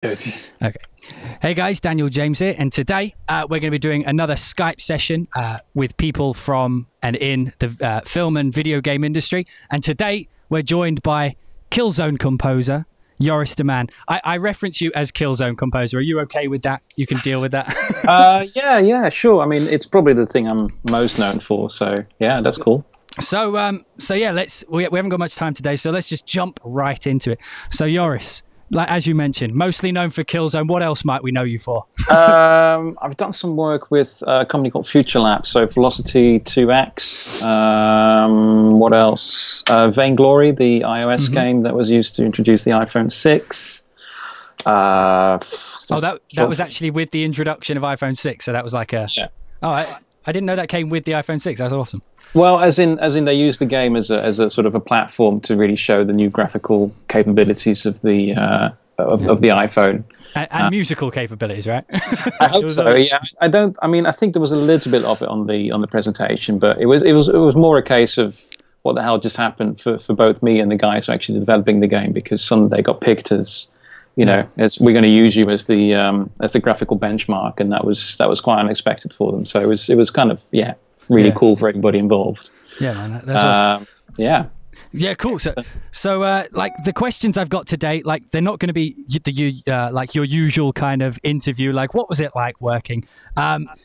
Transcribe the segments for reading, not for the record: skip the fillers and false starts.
Okay. Okay. Hey guys, Daniel James here, and today we're going to be doing another Skype session with people from and in the film and video game industry. And today we're joined by Killzone composer Joris the Man. I reference you as Killzone composer. Are you okay with that? You can deal with that? Yeah, sure. I mean, it's probably the thing I'm most known for. So yeah, that's cool. So yeah, we haven't got much time today, so let's just jump right into it. So Joris, like as you mentioned, mostly known for Killzone. What else might we know you for? I've done some work with a company called Future Lab, so Velocity 2X. What else? Vainglory, the iOS game that was used to introduce the iPhone 6. That was actually with the introduction of iPhone 6, so that was like a... Yeah. Oh, I didn't know that came with the iPhone 6. That's awesome. Well, as in they used the game as a sort of a platform to really show the new graphical capabilities of the iPhone and musical capabilities, right? I hope so. Yeah, I think there was a little bit of it on the presentation, but it was more a case of what the hell just happened for both me and the guys who are actually developing the game, because they got picked as, as we're going to use you as the graphical benchmark, and that was quite unexpected for them. So it was kind of really cool for everybody involved. Yeah, man, that's awesome. Yeah, cool. So like the questions I've got today, like they're not going to be like your usual kind of interview. Like, what was it like working?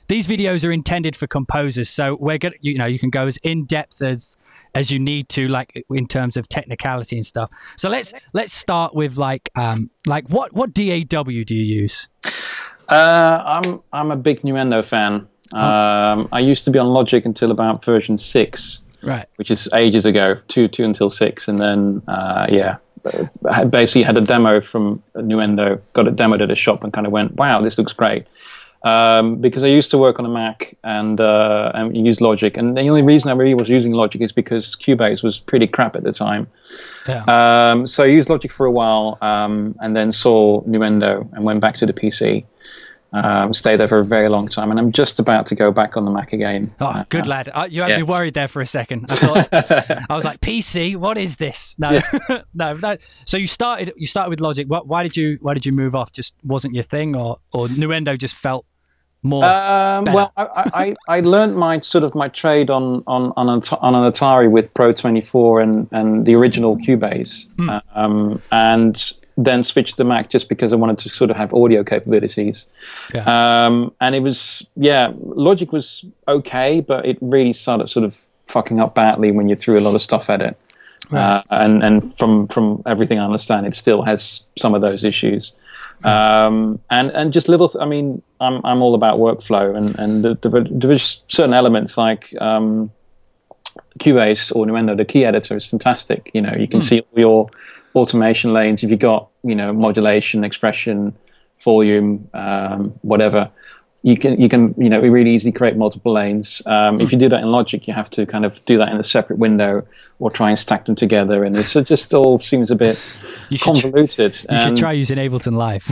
These videos are intended for composers, so we're gonna, you can go as in depth as you need to, like in terms of technicality and stuff. So let's start with like what DAW do you use? I'm a big Nuendo fan. I used to be on Logic until about version 6, right? Which is ages ago, two until 6, and then I basically had a demo from Nuendo, got it demoed at a shop, and kind of went, "Wow, this looks great." Because I used to work on a Mac and use Logic, and the only reason I really was using Logic is because Cubase was pretty crap at the time. Yeah. So I used Logic for a while, and then saw Nuendo and went back to the PC. Stayed there for a very long time, and I'm just about to go back on the Mac again. Oh, good lad. You had me worried there for a second. I was like, PC, what is this? No, yeah. No. So you started with Logic. Why did you move off? Just wasn't your thing, or Nuendo just felt more better? Well, I learned my trade on an Atari with Pro 24 and the original Cubase, and then switched to Mac just because I wanted to sort of have audio capabilities. Yeah. And it was, Logic was okay, but it really started sort of fucking up badly when you threw a lot of stuff at it. Right. And from everything I understand, it still has some of those issues. And just little, I'm all about workflow, and there was certain elements like Cubase or Nuendo, the key editor is fantastic. You can see all your automation lanes. If you got modulation, expression, volume, whatever, you can really easily create multiple lanes. If you do that in Logic, you have to kind of do that in a separate window or try and stack them together, and it just all seems a bit convoluted. You should try using Ableton Live.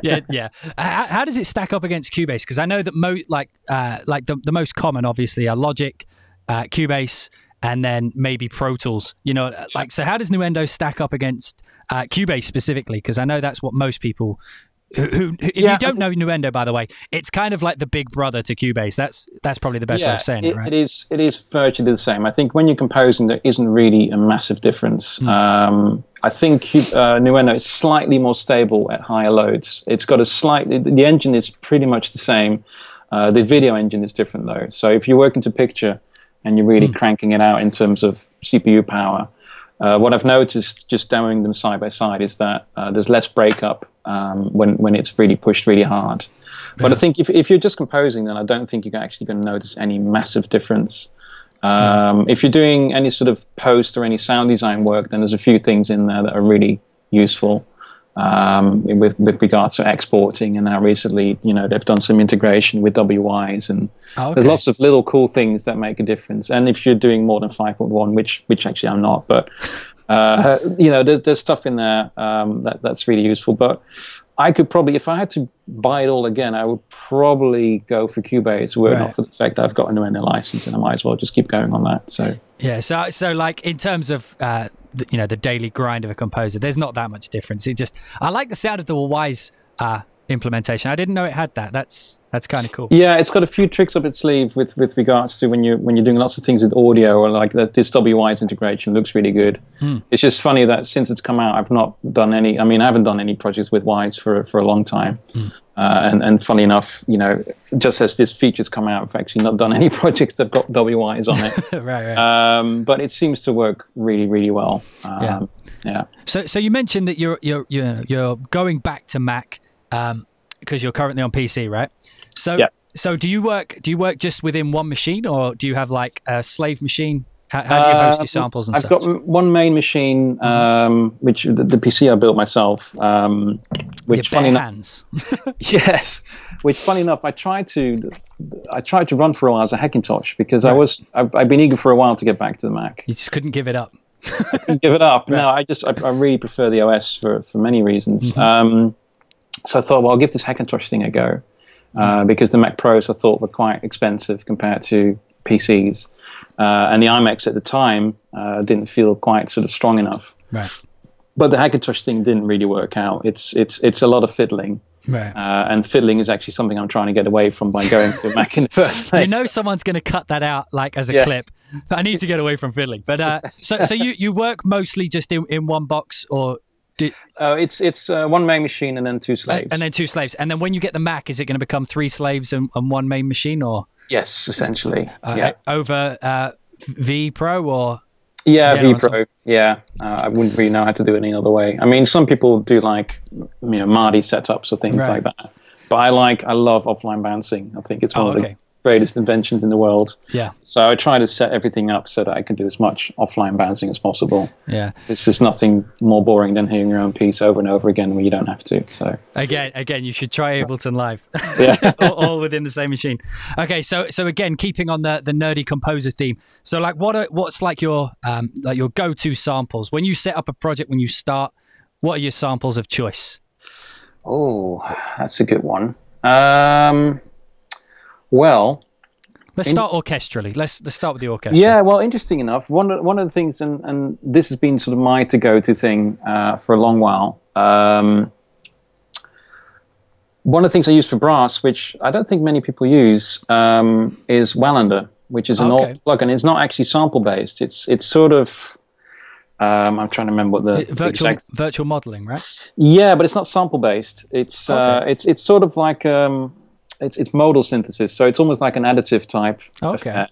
Yeah. How does it stack up against Cubase? Because I know that the most common obviously are Logic, Cubase, and then maybe Pro Tools. So how does Nuendo stack up against Cubase specifically? Because I know that's what most people if you don't know Nuendo, by the way, it's kind of like the big brother to Cubase. That's probably the best way of saying it, right? It is virtually the same. I think when you're composing, there isn't really a massive difference. I think Nuendo is slightly more stable at higher loads. It's got the engine is pretty much the same. The video engine is different though. So if you're working to picture and you're really cranking it out in terms of CPU power, what I've noticed just demoing them side by side is that there's less breakup when it's really pushed really hard. But I think if you're just composing, then I don't think you're actually going to notice any massive difference. If you're doing any sort of post or any sound design work, then there's a few things in there that are really useful with regards to exporting. And now recently, they've done some integration with WIs, and there's lots of little cool things that make a difference. And if you're doing more than 5.1, which actually I'm not, but there's stuff in there that's really useful. But I could probably, if I had to buy it all again, I would probably go for Cubase, were it not for the fact that I've got a Nuendo license, and I might as well just keep going on that. So yeah, so like in terms of you know, the daily grind of a composer. There's not that much difference. It just, I like the sound of the Wise implementation. I didn't know it had that. That's kind of cool. Yeah, it's got a few tricks up its sleeve with regards to when you're doing lots of things with audio, or like this WI's integration looks really good. It's just funny that since it's come out, I've not done any. I mean, I haven't done any projects with Wise for a long time. And funny enough, you know, just as this feature's come out, I've actually not done any projects that got WI's on it. Right. But it seems to work really, really well. Yeah. So you mentioned that you're going back to Mac because you're currently on PC, right? So do you work just within one machine, or do you have like a slave machine? How do you host your samples and I've such? got one main machine, which the PC I built myself. Which your funny bare enough, hands. yes. Which funny enough, I tried to run for a while as a Hackintosh because I've been eager for a while to get back to the Mac. You just couldn't give it up. I couldn't give it up. No, I really prefer the OS for many reasons. So I thought, well, I'll give this Hackintosh thing a go. Because the Mac Pros I thought were quite expensive compared to PCs, and the iMacs at the time didn't feel quite sort of strong enough. Right. But the Hackintosh thing didn't really work out. It's a lot of fiddling, right. And fiddling is actually something I'm trying to get away from by going to Mac in the first place. You know, someone's going to cut that out like as a clip. I need to get away from fiddling. But so you work mostly just in one box, or? It's one main machine and then two slaves. And then two slaves. And then when you get the Mac, is it going to become three slaves and one main machine, or? Yes, essentially. Over V Pro or? Yeah, V Pro. Yeah, I wouldn't really know how to do it any other way. I mean, some people do like, you know, Mardi setups or things like that. But I love offline bouncing. I think it's one of the greatest inventions in the world. Yeah. So I try to set everything up so that I can do as much offline bouncing as possible. Yeah. This is nothing more boring than hearing your own piece over and over again when you don't have to. So again, you should try Ableton Live. Yeah. all within the same machine. Okay, so again, keeping on the nerdy composer theme. So like, what's like your go-to samples when you set up a project? When you start, what are your samples of choice? Oh, that's a good one. Well, let's start orchestrally. Let's start with the orchestra. Yeah, well, interesting enough, one of the things, and this has been sort of my to-go-to thing for a long while. One of the things I use for brass, which I don't think many people use, is Wallander, which is an old plugin. It's not actually sample-based. It's sort of, I'm trying to remember what the virtual modeling, right? Yeah, but it's not sample-based. It's sort of like it's modal synthesis, so it's almost like an additive type affair.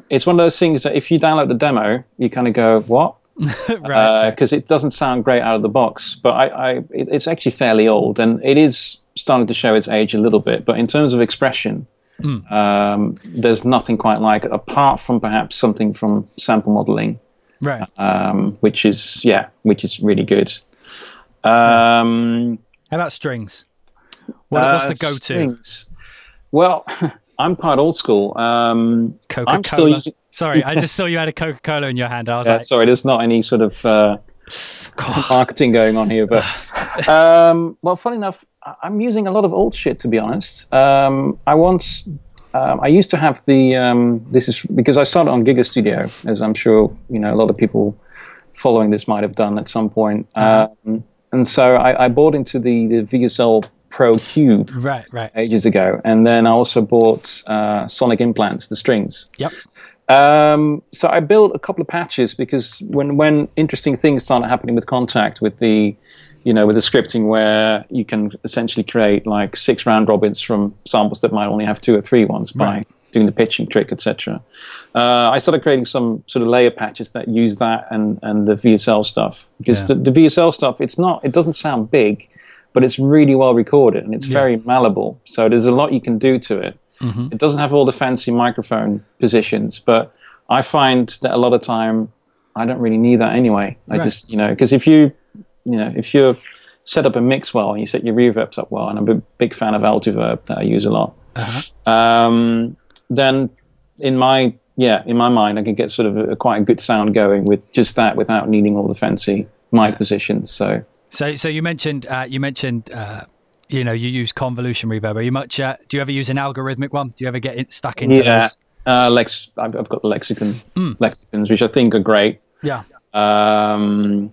It's one of those things that if you download the demo, you kind of go, what? Because it doesn't sound great out of the box. But it's actually fairly old, and it is starting to show its age a little bit. But in terms of expression, there's nothing quite like it, apart from perhaps something from sample modeling, right? Which is really good. How about strings? What's the go-to? Strings. Well, I'm quite old school. Coca-Cola. Sorry, I just saw you had a Coca-Cola in your hand. I was like, sorry, there's not any sort of marketing going on here. But well, funny enough, I'm using a lot of old shit, to be honest. I used to have the. This is because I started on Giga Studio, as I'm sure you know a lot of people following this might have done at some point. And so I bought into the VSL Pro Cube ages ago, and then I also bought Sonic Implants, the strings. Yep. So I built a couple of patches because when interesting things started happening with Contact, with the scripting where you can essentially create like 6 round robins from samples that might only have 2 or 3 ones by doing the pitching trick, etc. I started creating some sort of layer patches that use that and the VSL stuff, because the VSL stuff, it doesn't sound big, but it's really well recorded and it's very malleable. So there's a lot you can do to it. It doesn't have all the fancy microphone positions, but I find that a lot of time I don't really need that anyway. I just, because if you set up a mix well and you set your reverbs up well, and I'm a big fan of Altiverb that I use a lot, then in my mind I can get sort of quite a good sound going with just that without needing all the fancy mic positions. So you mentioned you use Convolution Reverb. Are you much? Do you ever use an algorithmic one? Do you ever get stuck into those? I've got the lexicons, which I think are great. Yeah. I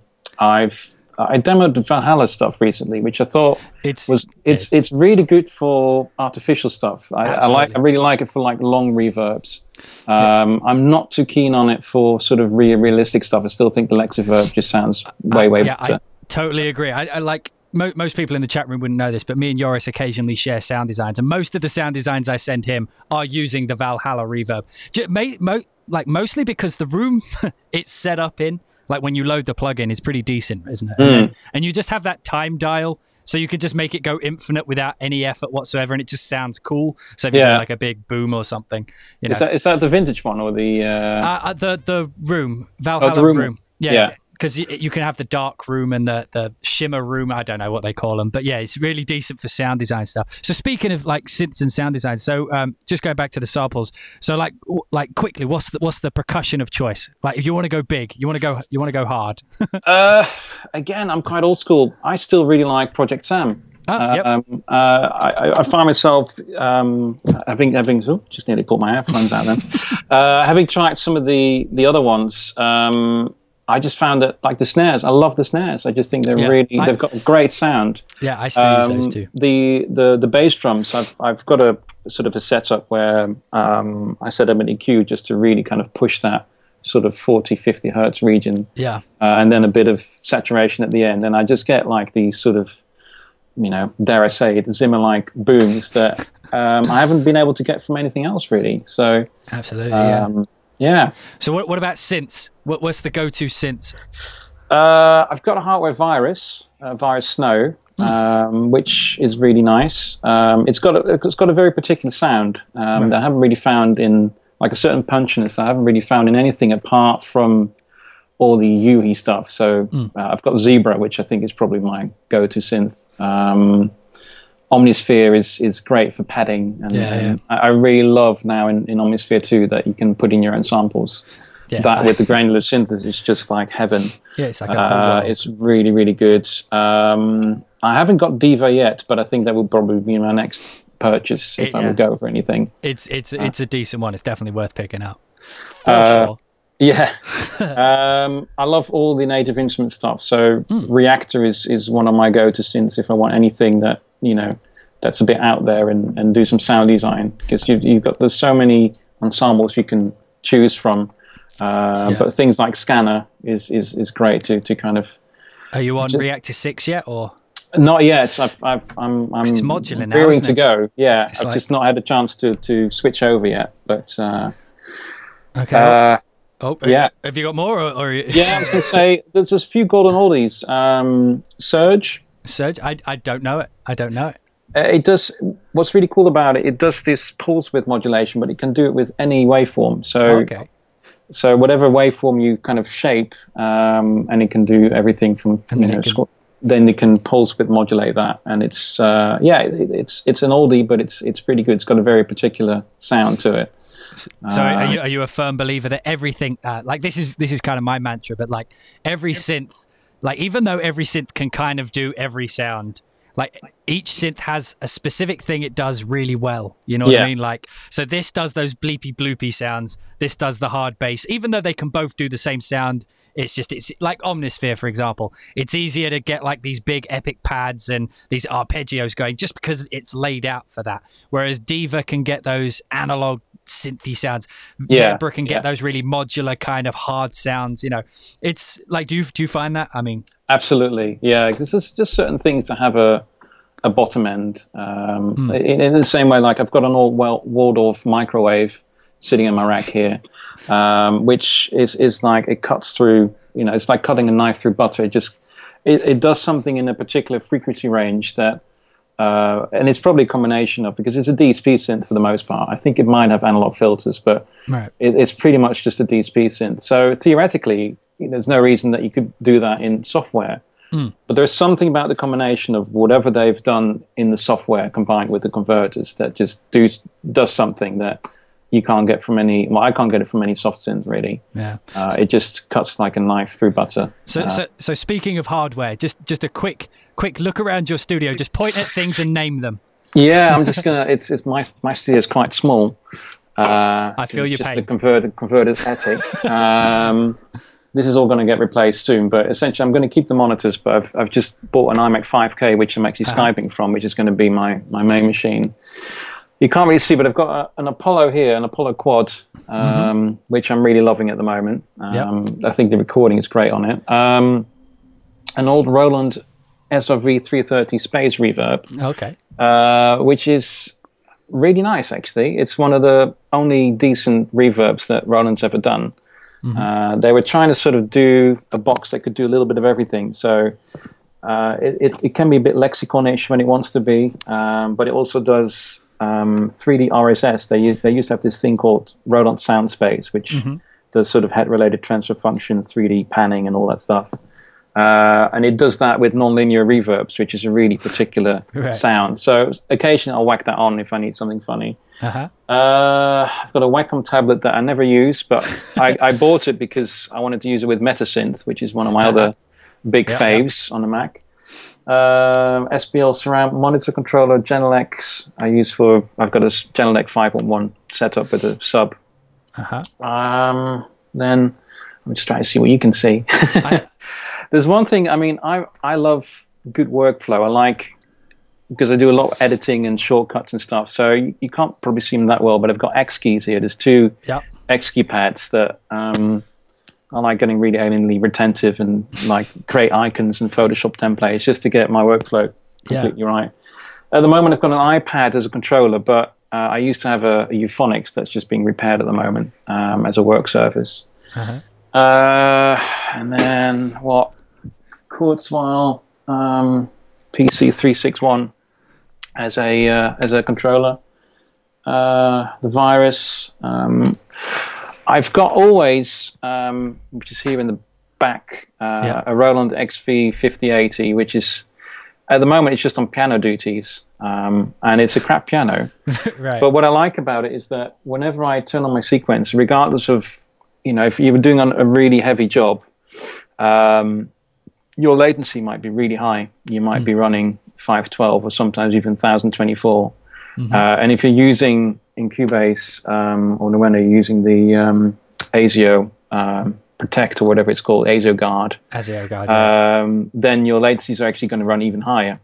demoed the Valhalla stuff recently, which I thought it's really good for artificial stuff. I really like it for like long reverbs. I'm not too keen on it for sort of realistic stuff. I still think the Lexiverb just sounds way better. I totally agree. I like most people in the chat room wouldn't know this, but me and Joris occasionally share sound designs, and most of the sound designs I send him are using the Valhalla reverb. Like mostly because the room it's set up in, like when you load the plugin, is pretty decent, isn't it? And you just have that time dial, so you could just make it go infinite without any effort whatsoever, and it just sounds cool. So if you do like a big boom or something, you know. Is that the vintage one or the room Valhalla room? Yeah. Because you can have the dark room and the shimmer room. I don't know what they call them, but yeah, it's really decent for sound design stuff. So speaking of like synths and sound design, so just going back to the samples. So like quickly, what's the percussion of choice? Like if you want to go big, you want to go hard. Again, I'm quite old school. I still really like Project Sam. I find myself having just nearly pulled my headphones out then. Having tried some of the other ones. I just found that, like the snares, I love the snares. I just think they're they've got a great sound. Yeah, I still use those too. The bass drums, I've got a sort of a setup where I set up an EQ just to really kind of push that sort of 40, 50 hertz region. Yeah. And then a bit of saturation at the end. And I just get like these sort of, you know, dare I say it, Zimmer-like booms that I haven't been able to get from anything else really. So absolutely, yeah. So what about synths? What's the go-to synths? I've got a hardware Virus Snow, which is really nice. It's got a very particular sound that I haven't really found in like a certain punchiness. I haven't really found in anything apart from all the Yui stuff. So I've got Zebra, which I think is probably my go-to synth. Omnisphere is great for padding, and I really love now in Omnisphere 2 that you can put in your own samples. That with the granular synthesis is just like heaven. Yeah, it's like it's really, really good. I haven't got Diva yet, but I think that will probably be my next purchase if I would go for anything. It's a decent one. It's definitely worth picking up. For sure. Yeah. I love all the Native Instrument stuff. So Reactor is one of my go-to synths if I want anything that, you know, that's a bit out there and do some sound design, because there's so many ensembles you can choose from. But things like Scanner is great to kind of. Are you on Reactor 6 yet, or? Not yet. I'm it's modular now, rearing to go. Yeah, I've just not had a chance to switch over yet. But okay. Yeah. Have you got more? Or yeah, I was going to say there's a few golden oldies. Surge. I don't know it. It does. What's really cool about it, it does this pulse width modulation, but it can do it with any waveform. So whatever waveform you kind of shape, and it can do everything from then it can pulse width modulate that, and it's it's an oldie, but it's pretty good. It's got a very particular sound to it. So are you a firm believer that everything like this is kind of my mantra, but like every synth, like even though every synth can kind of do every sound, like each synth has a specific thing it does really well, you know what I mean? Like, so this does those bleepy bloopy sounds, this does the hard bass, even though they can both do the same sound. It's like Omnisphere, for example, it's easier to get like these big epic pads and these arpeggios going just because it's laid out for that, whereas Diva can get those analog synthy sounds. Zebra can get those really modular kind of hard sounds, you know. It's like, do you find that? I mean, absolutely, yeah, because there's just certain things that have a bottom end. In the same way, like I've got an old Waldorf microwave sitting in my rack here, which is like, it cuts through, you know, it's like cutting a knife through butter. It does something in a particular frequency range that and it's probably a combination of, because it's a DSP synth for the most part. I think it might have analog filters, but it's pretty much just a DSP synth. So theoretically, there's no reason that you could do that in software. But there's something about the combination of whatever they've done in the software combined with the converters that just does something that you can't get from any. Well, I can't get it from any soft synth really. Yeah. It just cuts like a knife through butter. So speaking of hardware, just a quick look around your studio. Just point at things and name them. Yeah, I'm just gonna. It's my studio is quite small. I feel your pain. The converted attic. this is all going to get replaced soon, but essentially I'm going to keep the monitors, but I've just bought an iMac 5K, which I'm actually Skyping from, which is going to be my main machine. You can't really see, but I've got an Apollo here, an Apollo Quad, which I'm really loving at the moment. I think the recording is great on it. An old Roland SRV 330 Space Reverb, which is really nice, actually. It's one of the only decent reverbs that Roland's ever done. They were trying to sort of do a box that could do a little bit of everything. So it can be a bit lexiconish when it wants to be, but it also does 3D RSS. They used to have this thing called Roland Sound Space, which does sort of head-related transfer function, 3D panning, and all that stuff. And it does that with nonlinear reverbs, which is a really particular sound. So occasionally I'll whack that on if I need something funny. I've got a Wacom tablet that I never use, but I bought it because I wanted to use it with Metasynth, which is one of my other big faves on the Mac. SPL surround monitor controller, Genelex. I've got a Genelec 5.1 setup with a sub. Then I'm just trying to see what you can see. There's one thing, I mean, I love good workflow. I like, because I do a lot of editing and shortcuts and stuff, so you can't probably see them that well, but I've got X keys here. There's two X key pads that I like getting really alienly retentive and like create icons and Photoshop templates just to get my workflow completely right. At the moment, I've got an iPad as a controller, but I used to have a Euphonics that's just being repaired at the moment as a work surface. And then what? Kurzweil PC361 as a controller. The Virus. I've got always, which is here in the back, a Roland XV5080, which is at the moment it's just on piano duties, and it's a crap piano. But what I like about it is that whenever I turn on my sequence, regardless of, you know, if you were doing a really heavy job, your latency might be really high. You might be running 512 or sometimes even 1024. And if you're using in Cubase or Nuendo, you're using the ASIO Protect or whatever it's called, ASIO Guard. Then your latencies are actually going to run even higher.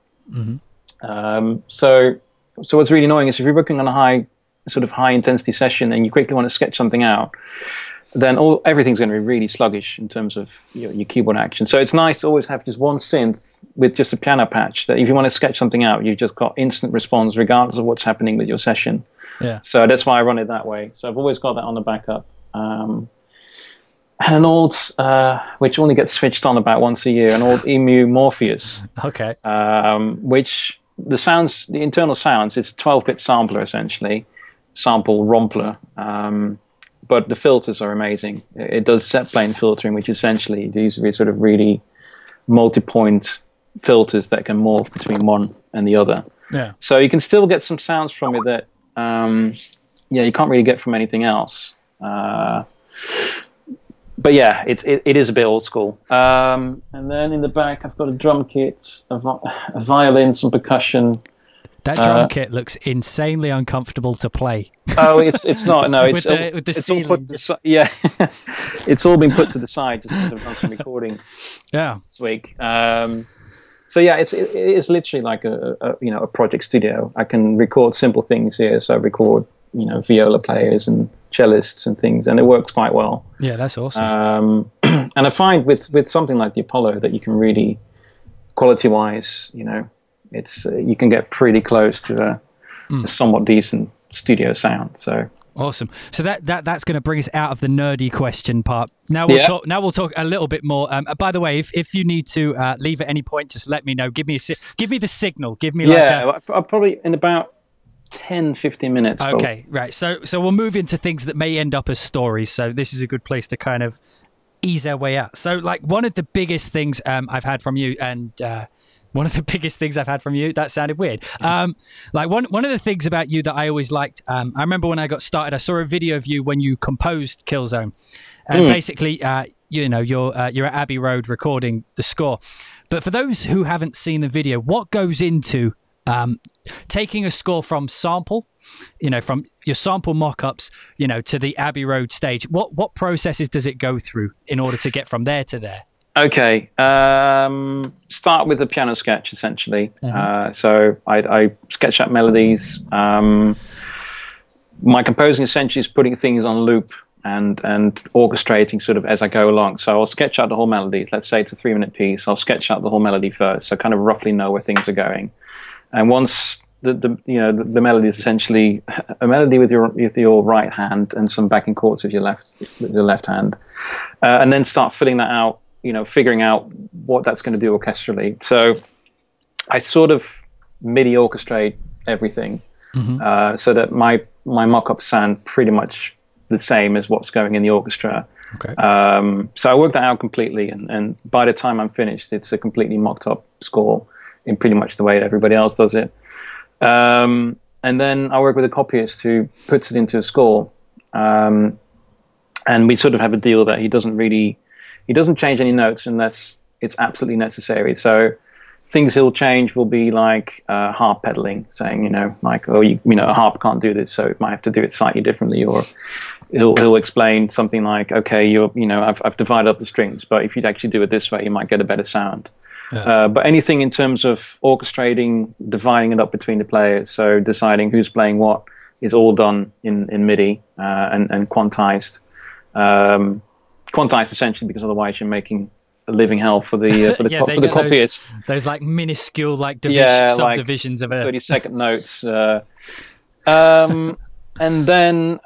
So what's really annoying is if you're working on a high intensity session and you quickly want to sketch something out, then everything's going to be really sluggish in terms of your keyboard action. So it's nice to always have just one synth with just a piano patch that if you want to sketch something out, you've just got instant response regardless of what's happening with your session. So that's why I run it that way. So I've always got that on the backup. And an old, which only gets switched on about once a year, an old EMU Morpheus. Which the internal sounds, it's a 12-bit sampler essentially, sample rompler. But the filters are amazing. It does set plane filtering, which essentially these are sort of really multi-point filters that can morph between one and the other. So you can still get some sounds from it that you can't really get from anything else. But yeah, it is a bit old school. And then in the back, I've got a drum kit, a violin, some percussion. That drum kit looks insanely uncomfortable to play. Oh, it's not. No, it's with the ceiling. All put it's all been put to the side just because I've done some recording this week. So yeah, it is literally like a project studio. I can record simple things here. So I record viola players and cellists and things, and it works quite well. Yeah, that's awesome. And I find with something like the Apollo that you can really, quality-wise, you can get pretty close to a somewhat decent studio sound. So awesome. So that's going to bring us out of the nerdy question part. Now we'll talk a little bit more. By the way, if you need to leave at any point, just let me know. Give me the signal. Give me I'll probably in about 10-15 minutes. Okay, right. So we'll move into things that may end up as stories. So this is a good place to kind of ease our way out. So like one of the biggest things I've had from you and. One of the biggest things I've had from you, that sounded weird. Like one of the things about you that I always liked, I remember when I got started, I saw a video of you when you composed Killzone. And basically, you're at Abbey Road recording the score. But for those who haven't seen the video, what goes into taking a score from sample, from your sample mock-ups, to the Abbey Road stage. What processes does it go through in order to get from there to there? Okay, start with a piano sketch, essentially. So I sketch out melodies. My composing essentially is putting things on loop and orchestrating sort of as I go along. So I'll sketch out the whole melody. Let's say it's a 3-minute piece. I'll sketch out the whole melody first, so kind of roughly know where things are going. And once the melody is essentially a melody with your right hand and some backing chords with your left hand, and then start filling that out. Figuring out what that's going to do orchestrally. So I sort of MIDI orchestrate everything, so that my mock-ups sound pretty much the same as what's going in the orchestra. Okay. So I work that out completely, and by the time I'm finished, it's a completely mocked up score in pretty much the way that everybody else does it. And then I work with a copyist who puts it into a score, and we sort of have a deal that he doesn't change any notes unless it's absolutely necessary. So things he'll change will be like harp pedaling, saying, like, oh, a harp can't do this, so it might have to do it slightly differently. Or he'll explain something like, okay, I've divided up the strings, but if you'd actually do it this way, you might get a better sound. Yeah. But anything in terms of orchestrating, dividing it up between the players, so deciding who's playing what, is all done in MIDI and quantized. Quantized essentially, because otherwise you're making a living hell for the copyist. Those like minuscule subdivisions of it. 30-second notes. And then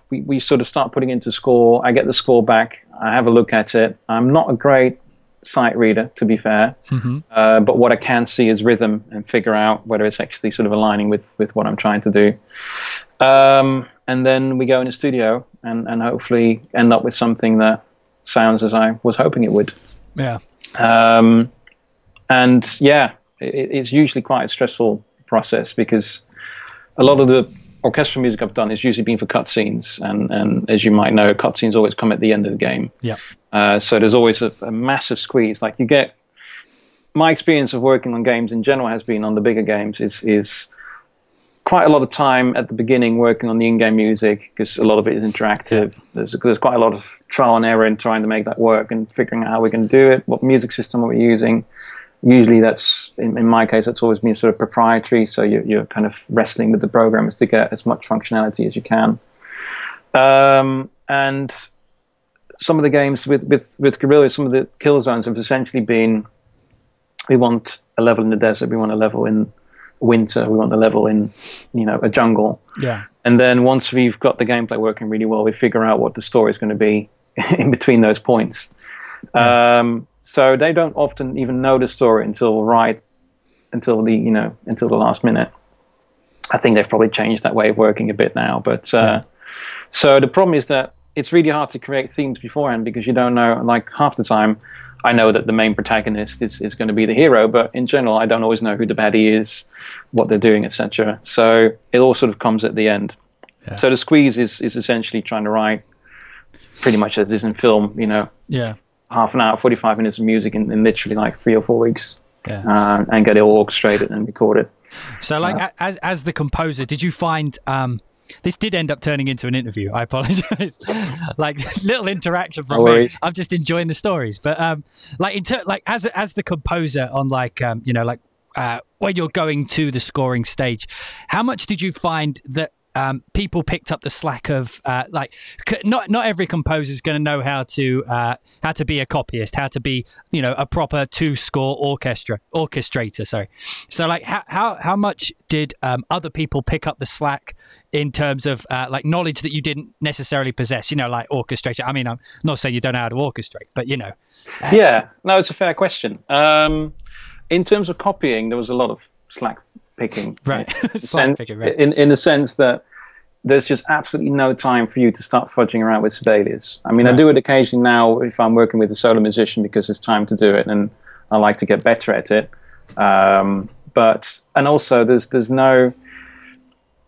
we sort of start putting into score. I get the score back. I have a look at it. I'm not a great sight reader, to be fair, but what I can see is rhythm and figure out whether it's actually sort of aligning with what I'm trying to do. And then we go in the studio and hopefully end up with something that sounds as I was hoping it would. Yeah. It's usually quite a stressful process, because a lot of the orchestral music I've done has usually been for cutscenes, and as you might know, cutscenes always come at the end of the game. Yeah. So there's always a massive squeeze. Like my experience of working on games in general has been on the bigger games is quite a lot of time at the beginning working on the in-game music, because a lot of it is interactive. There's quite a lot of trial and error in trying to make that work and figuring out how we're going to do it, what music system are we using. Usually that's, in my case, that's always been sort of proprietary, so you're kind of wrestling with the programmers to get as much functionality as you can. And some of the games with Guerrilla, some of the Killzones have essentially been, we want a level in the desert, we want a level in winter, we want a level in, a jungle. Yeah. And then once we've got the gameplay working really well, we figure out what the story is going to be in between those points. So they don't often even know the story until the last minute. I think they've probably changed that way of working a bit now. But so the problem is that it's really hard to create themes beforehand, because you don't know. Like half the time, I know that the main protagonist is going to be the hero, but in general, I don't always know who the baddie is, what they're doing, etc. So it all sort of comes at the end. Yeah. So the squeeze is essentially trying to write pretty much as is in film. Half an hour, 45 minutes of music in literally like 3 or 4 weeks, and get it all orchestrated and recorded. So, like, as the composer, did you find this did end up turning into an interview? I apologize. Like little interaction from me. I'm just enjoying the stories, but as the composer on when you're going to the scoring stage, how much did you find that people picked up the slack of not every composer is going to know how to be a copyist, how to be a proper score orchestrator. Sorry. So like how much did other people pick up the slack in terms of like knowledge that you didn't necessarily possess? Like orchestration. I mean, I'm not saying you don't know how to orchestrate, but yeah, no, it's a fair question. In terms of copying, there was a lot of slack picking, right? In the sense that there's just absolutely no time for you to start fudging around with Sibelius. I mean, right. I do it occasionally now if I'm working with a solo musician, because it's time to do it and I like to get better at it. And also there's no,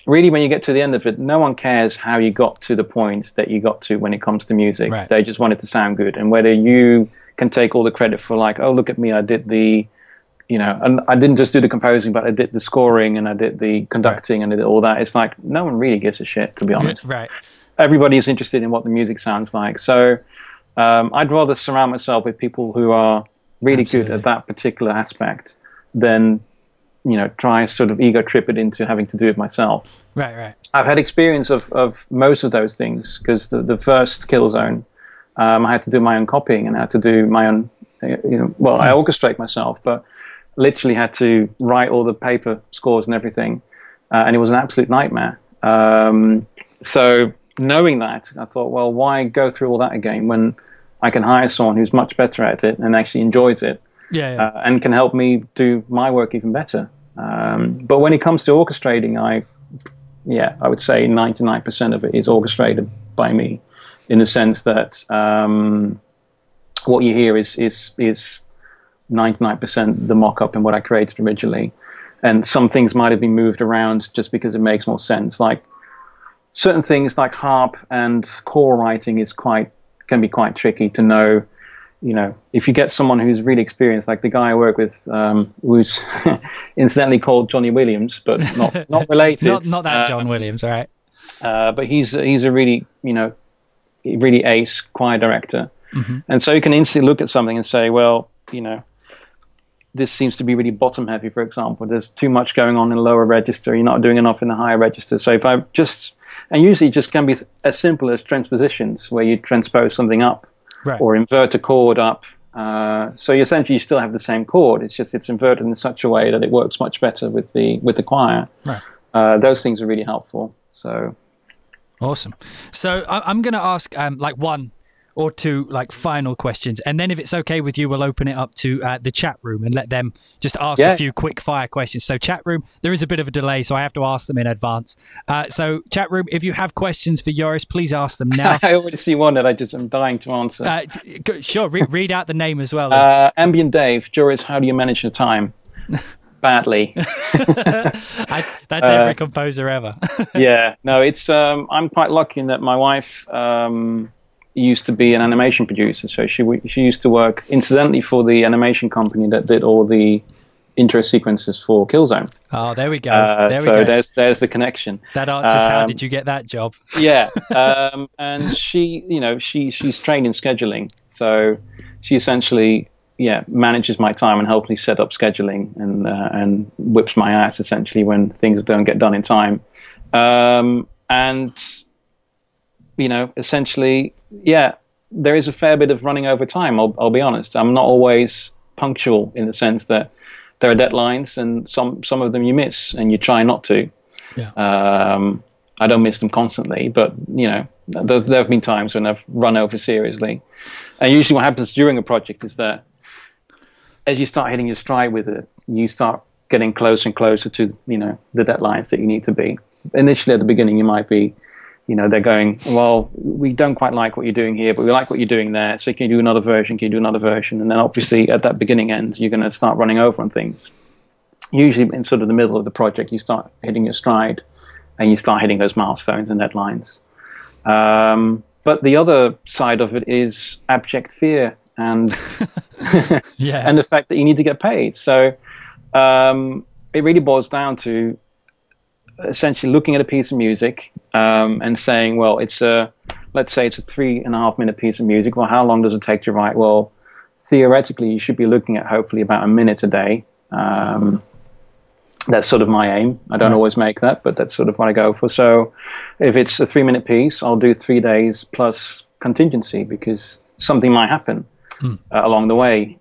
really when you get to the end of it, no one cares how you got to the point that you got to when it comes to music. Right. They just want it to sound good. And whether you can take all the credit for like, oh, look at me, I did the you know, and I didn't just do the composing, but I did the scoring and I did the conducting and I did all that. It's like no one really gives a shit, to be honest. Right. Everybody's interested in what the music sounds like. So I'd rather surround myself with people who are really good at that particular aspect than, you know, try sort of ego trip it into having to do it myself. Right. I've had experience of most of those things, because the first Killzone, I had to do my own copying and I had to do my own, you know, well, I orchestrate myself, but literally had to write all the paper scores and everything, and it was an absolute nightmare. So knowing that, I thought, well, why go through all that again when I can hire someone who's much better at it and actually enjoys it, and can help me do my work even better. But when it comes to orchestrating, I would say 99% of it is orchestrated by me, in the sense that what you hear is 99% the mock-up and what I created originally. And some things might have been moved around just because it makes more sense. Like certain things like harp and chord writing can be quite tricky to know. You know, if you get someone who's really experienced, like the guy I work with, who's incidentally called Johnny Williams, but not related. not that John Williams, all right. But he's a really, you know, really ace choir director. And so you can instantly look at something and say, well, you know, this seems to be really bottom heavy, for example. There's too much going on in the lower register. You're not doing enough in the higher register. So if I just, and usually it just can be as simple as transpositions, where you transpose something up. Right. Or invert a chord up. So essentially you still have the same chord. It's just it's inverted in such a way that it works much better with the choir. Right. Those things are really helpful. So awesome. So I'm going to ask like one or two like final questions, and then if it's okay with you, we'll open it up to the chat room and let them just ask a few quick fire questions. So chat room, there is a bit of a delay, so I have to ask them in advance. So chat room, if you have questions for Joris, please ask them now. I already see one that I'm dying to answer. Sure, read out the name as well. Ambient Dave, Joris, how do you manage your time? Badly. That's every composer ever. Yeah, no, it's I'm quite lucky in that my wife used to be an animation producer, so she used to work incidentally for the animation company that did all the intro sequences for Killzone. Oh, there we go. There's the connection. That answers how did you get that job? Yeah, and she, you know, she's trained in scheduling, so she essentially manages my time and helps me set up scheduling and whips my ass essentially when things don't get done in time, and you know, essentially, there is a fair bit of running over time. I'll be honest. I'm not always punctual in the sense that there are deadlines, and some of them you miss, and you try not to. Yeah. I don't miss them constantly, but you know, there have been times when I've run over seriously. And usually, what happens during a project is that as you start hitting your stride with it, you start getting closer and closer to, you know, the deadlines that you need to be. Initially, at the beginning, you might be, you know, they're going, well, we don't quite like what you're doing here, but we like what you're doing there. So can you do another version? Can you do another version? And then obviously at that beginning end, you're going to start running over on things. Usually in sort of the middle of the project, you start hitting your stride and you start hitting those milestones and deadlines. But the other side of it is abject fear and and the fact that you need to get paid. So it really boils down to essentially looking at a piece of music and saying, well, let's say it's a 3.5 minute piece of music. Well, how long does it take to write? Well, theoretically, you should be looking at hopefully about a minute a day. That's sort of my aim. I don't always make that, but that's sort of what I go for. So if it's a 3-minute piece, I'll do 3 days plus contingency, because something might happen along the way.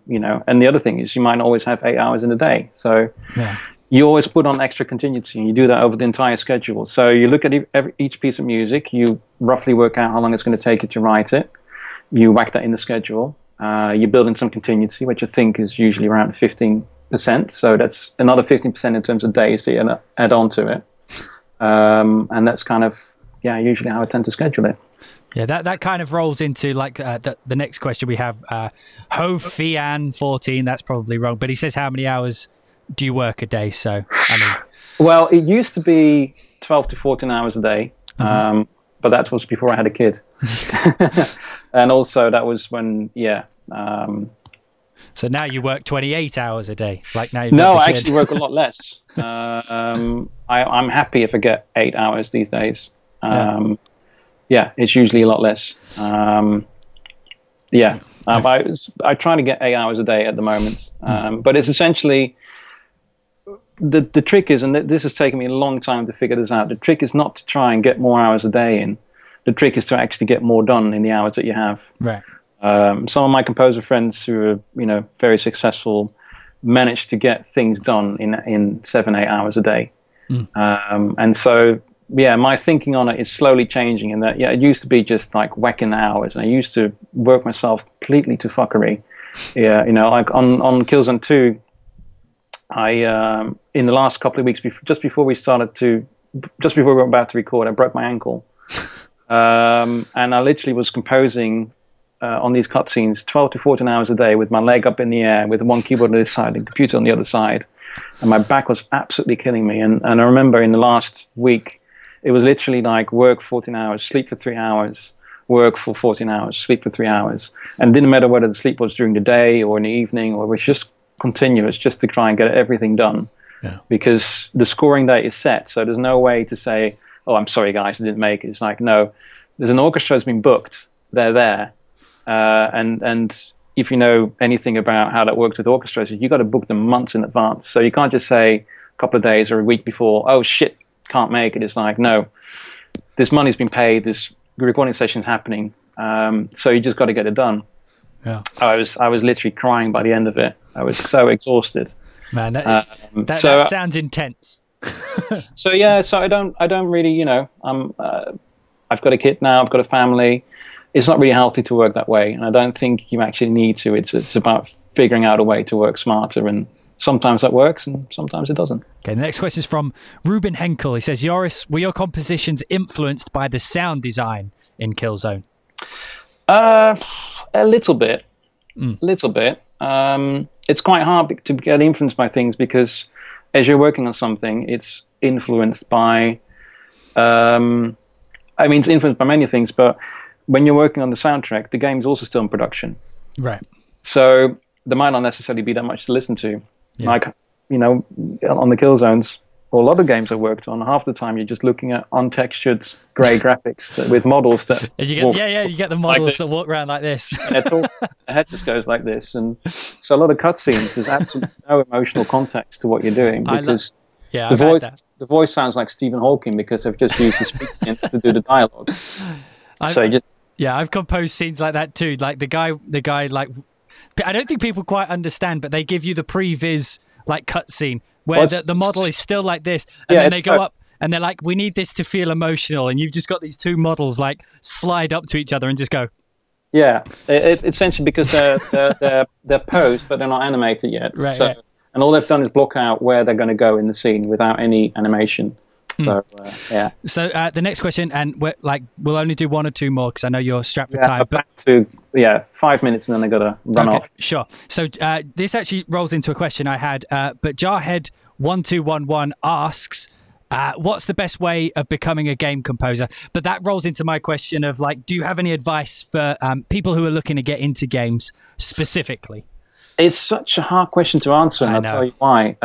You know, and the other thing is you might not always have 8 hours in a day. So you always put on extra contingency, and you do that over the entire schedule. So you look at each piece of music, you roughly work out how long it's going to take you to write it. You whack that in the schedule. You build in some contingency, which I think is usually around 15%. So that's another 15% in terms of days that you add on to it. And that's kind of, usually how I tend to schedule it. Yeah, that kind of rolls into like the next question we have. Hofian14, that's probably wrong, but he says, how many hours do you work a day? So, I mean, well, it used to be 12 to 14 hours a day, but that was before I had a kid. And also that was when, So now you work 28 hours a day. Like now. No, I actually work a lot less. I'm happy if I get 8 hours these days. Yeah, it's usually a lot less. I try to get 8 hours a day at the moment, but it's essentially the trick is, and this has taken me a long time to figure this out. The trick is not to try and get more hours a day in. The trick is to actually get more done in the hours that you have. Right. Some of my composer friends who are very successful manage to get things done in 7-8 hours a day. And so my thinking on it is slowly changing in that it used to be just like whacking the hours, and I used to work myself completely to fuckery. Like on Killzone 2, I in the last couple of weeks just before we were about to record, I broke my ankle. And I literally was composing on these cutscenes 12 to 14 hours a day with my leg up in the air, with one keyboard on this side and computer on the other side, and my back was absolutely killing me. And I remember in the last week, it was literally like work 14 hours, sleep for 3 hours, work for 14 hours, sleep for 3 hours, and it didn't matter whether the sleep was during the day or in the evening, or it was just continuous, just to try and get everything done. Because the scoring date is set, so there's no way to say, oh, I'm sorry guys, I didn't make it. It's like, no, there's an orchestra that's been booked, they're there, and if you know anything about how that works with orchestras, you got to book them months in advance. So you can't just say a couple of days or a week before, oh shit, can't make it. It's like, no, this money's been paid, this recording session's happening, so you just got to get it done. I was literally crying by the end of it. I was so exhausted. Man, that sounds intense. So I don't really, I've got a kid now, I've got a family. It's not really healthy to work that way, and I don't think you actually need to. It's about figuring out a way to work smarter, and sometimes that works and sometimes it doesn't. Okay, the next question is from Ruben Henkel. He says, Joris, were your compositions influenced by the sound design in Killzone? A little bit. It's quite hard to get influenced by things, because as you're working on something, it's influenced by, it's influenced by many things, but when you're working on the soundtrack, the game's also still in production. Right. So there might not necessarily be that much to listen to. Yeah. Like, on the Killzones, or a lot of games I worked on, half the time you're just looking at untextured grey graphics with models that you get the models that walk around like this. The head just goes like this, and so a lot of cutscenes, there's absolutely no emotional context to what you're doing, because the voice sounds like Stephen Hawking, because they've just used the speaking to do the dialogue. I've composed scenes like that too. Like the guy, like, I don't think people quite understand, but they give you the previs like cutscene where the model is still like this, and then they go up and they're like, we need this to feel emotional, and you've just got these two models like slide up to each other and just go. Yeah, it's essentially because they're posed, but they're not animated yet. Right, so, and all they've done is block out where they're going to go in the scene without any animation. So So the next question, and we'll only do one or two more because I know you're strapped for time. But 5 minutes, and then I gotta run off. Sure. So this actually rolls into a question I had. But Jarhead1211 asks, what's the best way of becoming a game composer? But that rolls into my question of do you have any advice for people who are looking to get into games specifically? It's such a hard question to answer, and I'll tell you why.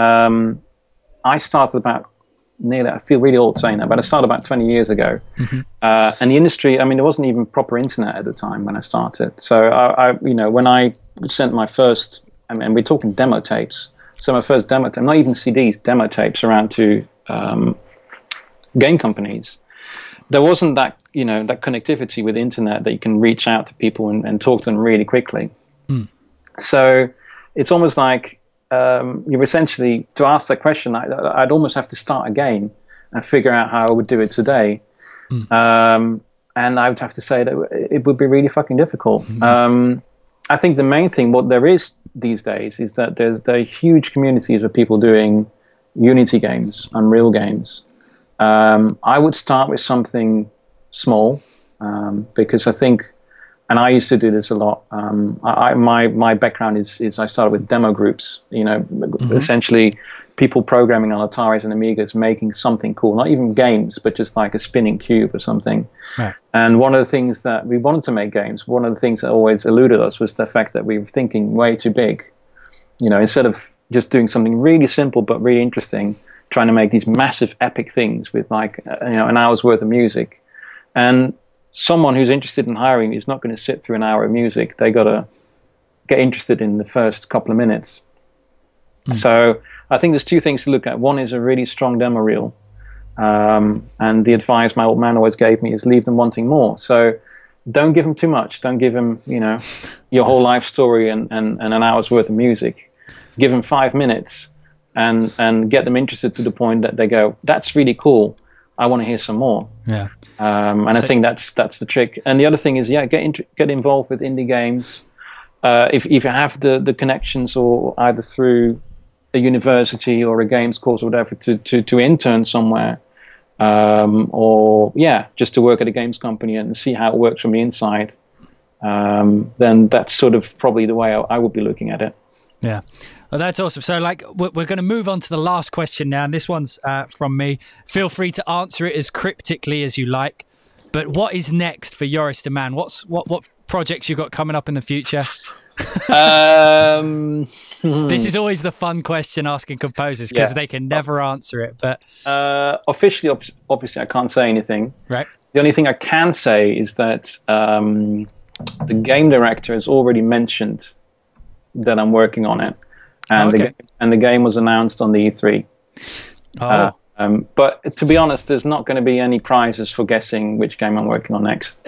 I started I feel really old saying that, but I started about 20 years ago. And the industry, there wasn't even proper internet at the time when I started. So when I sent my first, and we're talking demo tapes, so my first demo tape, not even CDs, demo tapes around to game companies, there wasn't that, that connectivity with the internet that you can reach out to people and talk to them really quickly. So it's almost like, you're essentially, to ask that question, I'd almost have to start again and figure out how I would do it today. And I would have to say that it would be really fucking difficult. I think the main thing, what there is these days, is that there are huge communities of people doing Unity games, Unreal games. I would start with something small, because I think, and I used to do this a lot. My background is I started with demo groups. Essentially people programming on Ataris and Amigas, making something cool, not even games, but just like a spinning cube or something. Right. And one of the things that we wanted to make games, one of the things that always eluded us was the fact that we were thinking way too big. you know, instead of just doing something really simple but really interesting, trying to make these massive epic things with like, you know, an hour's worth of music. And someone who's interested in hiring is not going to sit through an hour of music. They got to get interested in the first couple of minutes. So I think there's two things to look at. One is a really strong demo reel. And the advice my old man always gave me is leave them wanting more. So don't give them too much. Don't give them, you know, your whole life story and an hour's worth of music. Give them 5 minutes and get them interested to the point that they go, that's really cool. I want to hear some more. Yeah. And so, I think that's the trick. And the other thing is, yeah, get involved with indie games. If you have the connections, or either through a university or a games course or whatever, to intern somewhere, or yeah, just to work at a games company and see how it works from the inside, then that's sort of probably the way I would be looking at it. Yeah. Well, that's awesome. So, like, we're going to move on to the last question now, and this one's from me. Feel free to answer it as cryptically as you like. But what is next for Joris de Man? What projects you got coming up in the future? This is always the fun question asking composers, because they can never answer it. But officially, obviously, I can't say anything. Right. The only thing I can say is that the game director has already mentioned that I'm working on it, and the game was announced on the E3. Oh. But to be honest, there's not going to be any prizes for guessing which game I'm working on next.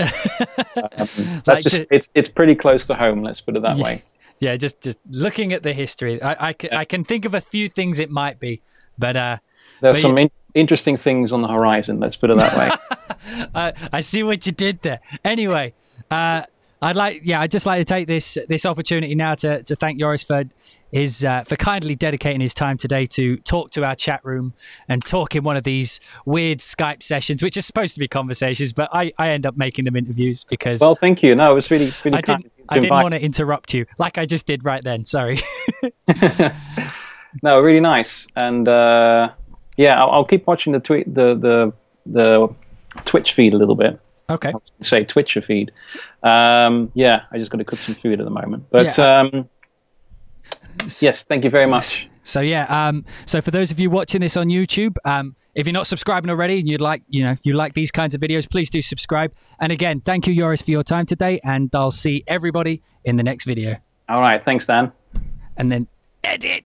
It's pretty close to home, let's put it that way. Yeah, just looking at the history, I can think of a few things it might be, but there's some interesting things on the horizon, let's put it that way. I see what you did there. Anyway, I'd just like to take this opportunity now to thank Joris for for kindly dedicating his time today to talk to our chat room and talk in one of these weird Skype sessions, which is supposed to be conversations, but I end up making them interviews because. Well, thank you. No, it was really kind. I didn't want to interrupt you like I just did right then. Sorry. No, really nice, and yeah, I'll keep watching the Twitch feed a little bit. Okay. Say Twitcher feed. Yeah, I just got to cook some food at the moment. But yes, thank you very much. So yeah, so for those of you watching this on YouTube, if you're not subscribing already and you like these kinds of videos, please do subscribe. And again, thank you, Joris, for your time today, and I'll see everybody in the next video. All right, thanks, Dan. And then edit.